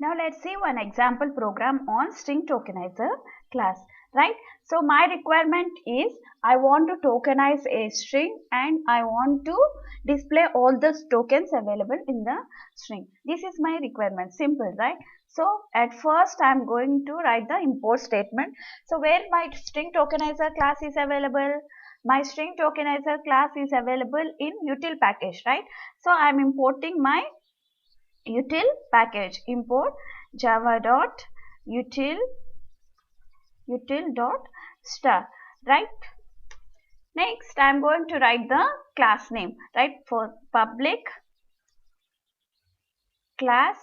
Now let's see one example program on string tokenizer class, right? So my requirement is I want to tokenize a string and I want to display all the tokens available in the string. This is my requirement, simple, right? So at first I am going to write the import statement. So where my string tokenizer class is available, my string tokenizer class is available in util package, right? So I am importing my util package, import java dot util dot star, right? Next I am going to write the class name, right? For public class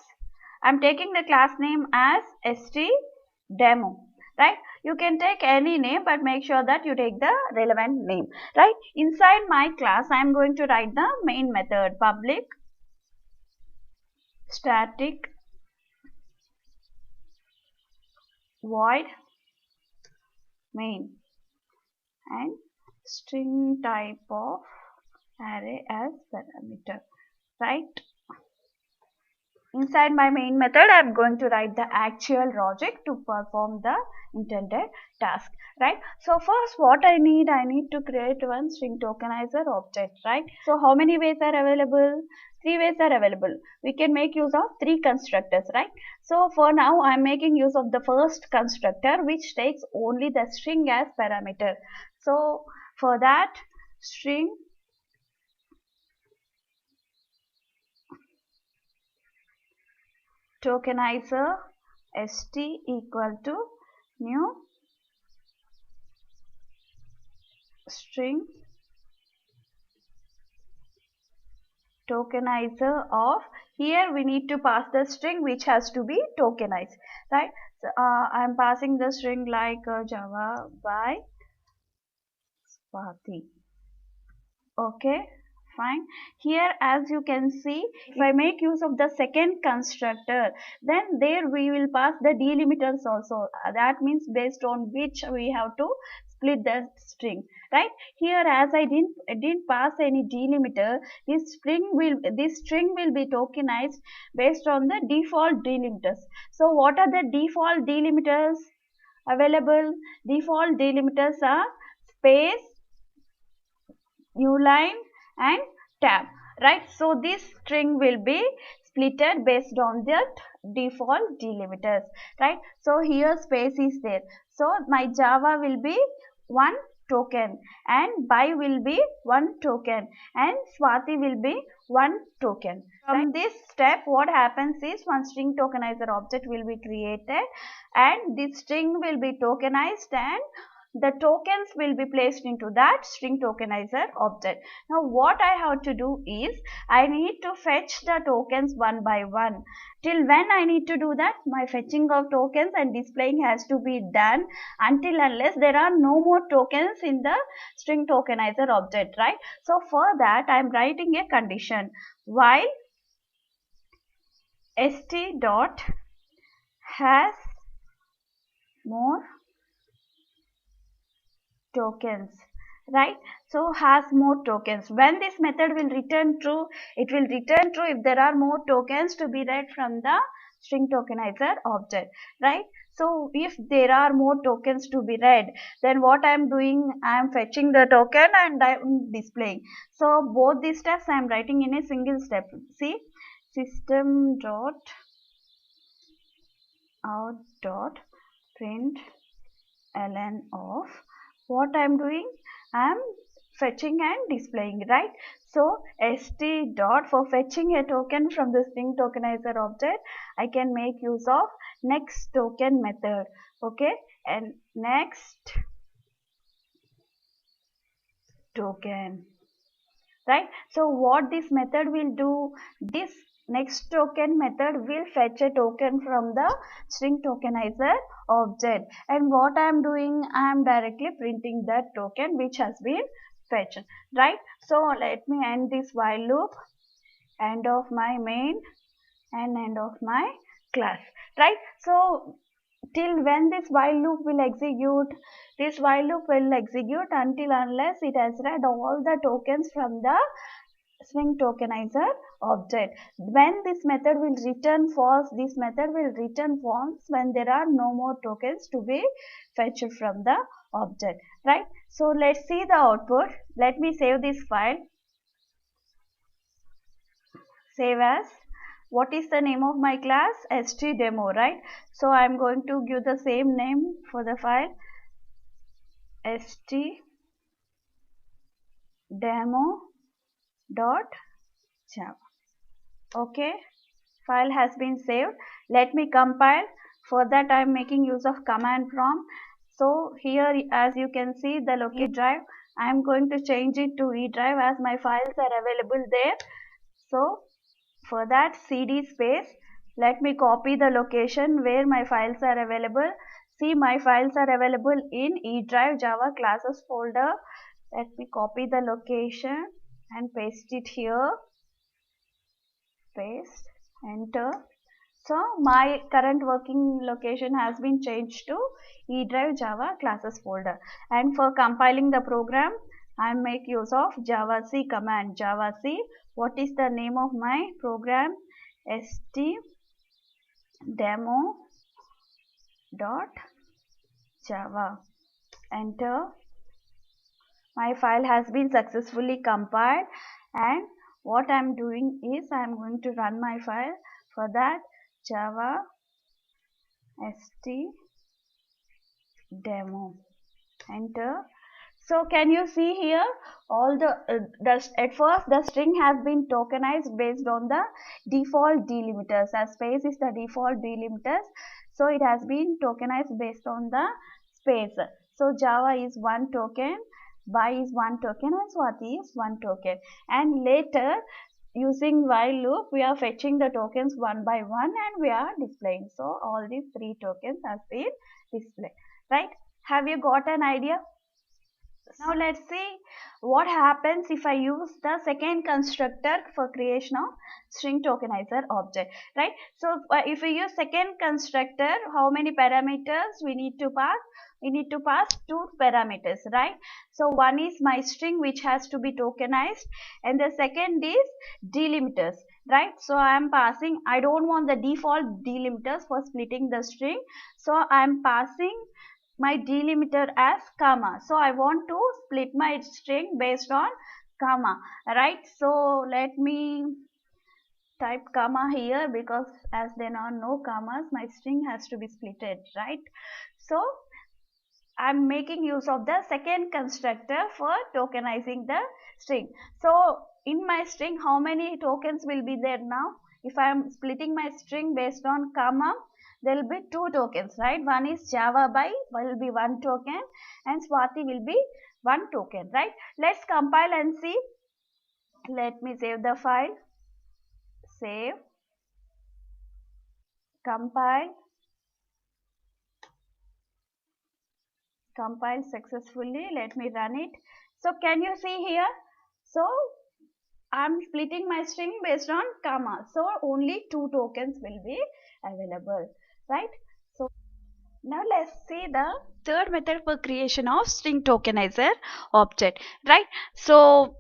I am taking the class name as stdemo, right? You can take any name but make sure that you take the relevant name, right? Inside my class I am going to write the main method, public static void main and string type of array as parameter, right? Inside my main method I am going to write the actual logic to perform the intended task, right? So first what I need to create one string tokenizer object, right? So how many ways are available? 3 ways are available. We can make use of 3 constructors, right? So for now I am making use of the first constructor which takes only the string as parameter. So for that, string tokenizer st equal to new string tokenizer of, here we need to pass the string which has to be tokenized, right? So, I am passing the string like Java by Swati. Okay, fine. Here as you can see, if I make use of the second constructor, then there we will pass the delimiters also. That means based on which we have to split the string, right? Here as I didn't pass any delimiter, this string will be tokenized based on the default delimiters. So what are the default delimiters available? Default delimiters are space, new line and tab, right? So this string will be splitted based on that default delimiters, right? So here space is there, so my Java will be one token and by will be one token and Swati will be one token. From this step what happens is one string tokenizer object will be created and this string will be tokenized and the tokens will be placed into that string tokenizer object. Now what I have to do is I need to fetch the tokens one by one. Till when I need to do that? My fetching of tokens and displaying has to be done until unless there are no more tokens in the string tokenizer object, right? So for that I am writing a condition while st dot has more tokens, right? So has more tokens. When this method will return true, it will return true if there are more tokens to be read from the string tokenizer object, right? So if there are more tokens to be read, then what I am doing, I am fetching the token and I am displaying. So both these steps I am writing in a single step. See, system dot out dot print ln of, what I am doing, I am fetching and displaying, right? So st dot, for fetching a token from the string tokenizer object, I can make use of next token method, okay? And next token, right? So what this method will do, this next token method will fetch a token from the string tokenizer object, and what I am doing, I am directly printing that token which has been fetched, right? So let me end this while loop, end of my main and end of my class, right? So till when this while loop will execute, this while loop will execute until unless it has read all the tokens from the string tokenizer object. When this method will return false, this method will return false when there are no more tokens to be fetched from the object, right? So let's see the output. Let me save this file. Save as, what is the name of my class? htdemo, right? So I am going to give the same name for the file, htdemo.java. Okay, file has been saved. Let me compile. For that I am making use of command prompt. So here, as you can see, the location drive, I am going to change it to E drive as my files are available there. So for that, cd space, let me copy the location where my files are available. See, my files are available in E drive Java classes folder. Let me copy the location and paste it here. Paste, enter. So my current working location has been changed to E drive Java classes folder. And for compiling the program, I make use of javac command. Javac, what is the name of my program? htdemo.java. Enter. My file has been successfully compiled, and what I am doing is I am going to run my file. For that, java htdemo, enter. So can you see here, all at first the string has been tokenized based on the default delimiters, as space is the default delimiters. So it has been tokenized based on the space. So Java is one token, by is one token, and Swati is one token. And later, using while loop, we are fetching the tokens one by one and we are displaying. So all these three tokens has been displayed, right? Have you got an idea? Now let's see what happens if I use the second constructor for creation of string tokenizer object, right? So if we use second constructor, how many parameters we need to pass? We need to pass two parameters, right? So one is my string which has to be tokenized, and the second is delimiters, right? So I am passing, I don't want the default delimiters for splitting the string, so I am passing my delimiter as comma. So I want to split my string based on comma, right? So let me type comma here, because as there are no commas, my string has to be splitted, right? So I'm making use of the second constructor for tokenizing the string. So in my string, how many tokens will be there now? If I am splitting my string based on comma, there will be two tokens, right? One is Java by will be one token, and Swati will be one token, right? Let's compile and see. Let me save the file. Save, compile, compiled successfully. Let me run it. So can you see here? So I'm splitting my string based on comma. So only two tokens will be available, right? So now let's see the third method for creation of string tokenizer object, right? So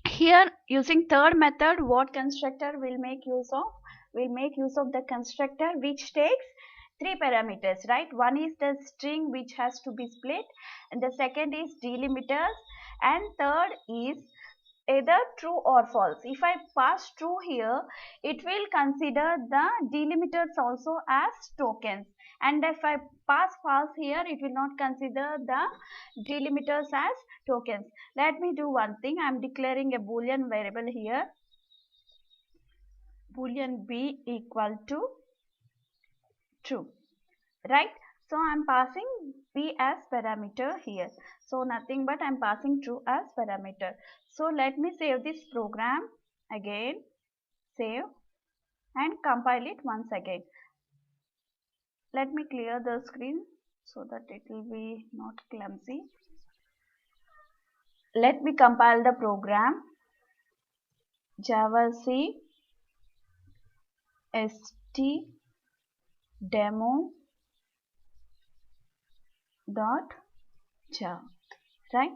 here, using third method, what constructor will make use of? We'll make use of the constructor which takes three parameters, right? One is the string which has to be split, and the second is delimiters, and third is either true or false. If I pass true here, it will consider the delimiters also as tokens, and if I pass false here, it will not consider the delimiters as tokens. Let me do one thing. I am declaring a boolean variable here, boolean b equal to true, right? So I am passing b as parameter here. So nothing but I am passing true as parameter. So let me save this program again, save, and compile it once again. Let me clear the screen so that it will be not clumsy. Let me compile the program. Javac htdemo.java, right?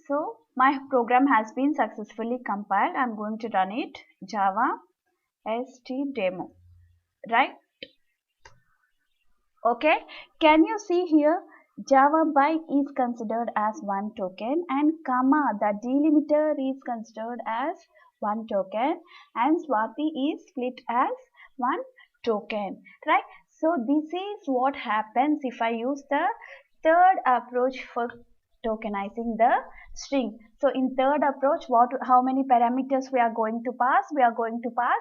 So My program has been successfully compiled. I'm going to run it. Java stdemo, right? Okay, can you see here Java byte is considered as one token and comma the delimiter is considered as one token and Swati is split as one token, right? So this is what happens if I use the third approach for tokenizing the string. So in third approach, how many parameters we are going to pass? We are going to pass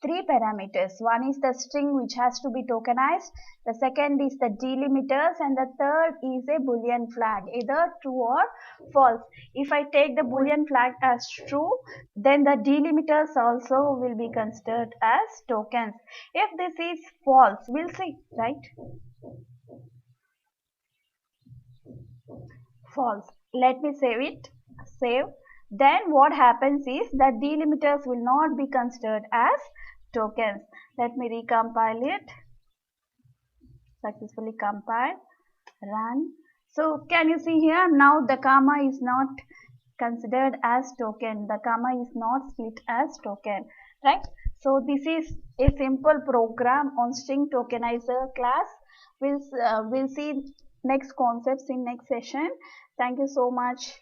three parameters. One is the string which has to be tokenized, the second is the delimiters, and the third is a boolean flag, either true or false. If I take the boolean flag as true, then the delimiters also will be considered as tokens. If this is false, we'll see, right? False. Let me save it. Save. Then what happens is that delimiters will not be considered as tokens. Let me recompile it. Successfully compile. Run. So can you see here now the comma is not considered as token. The comma is not split as token, right? So this is a simple program on string tokenizer class. We'll see next concepts in next session. Thank you so much.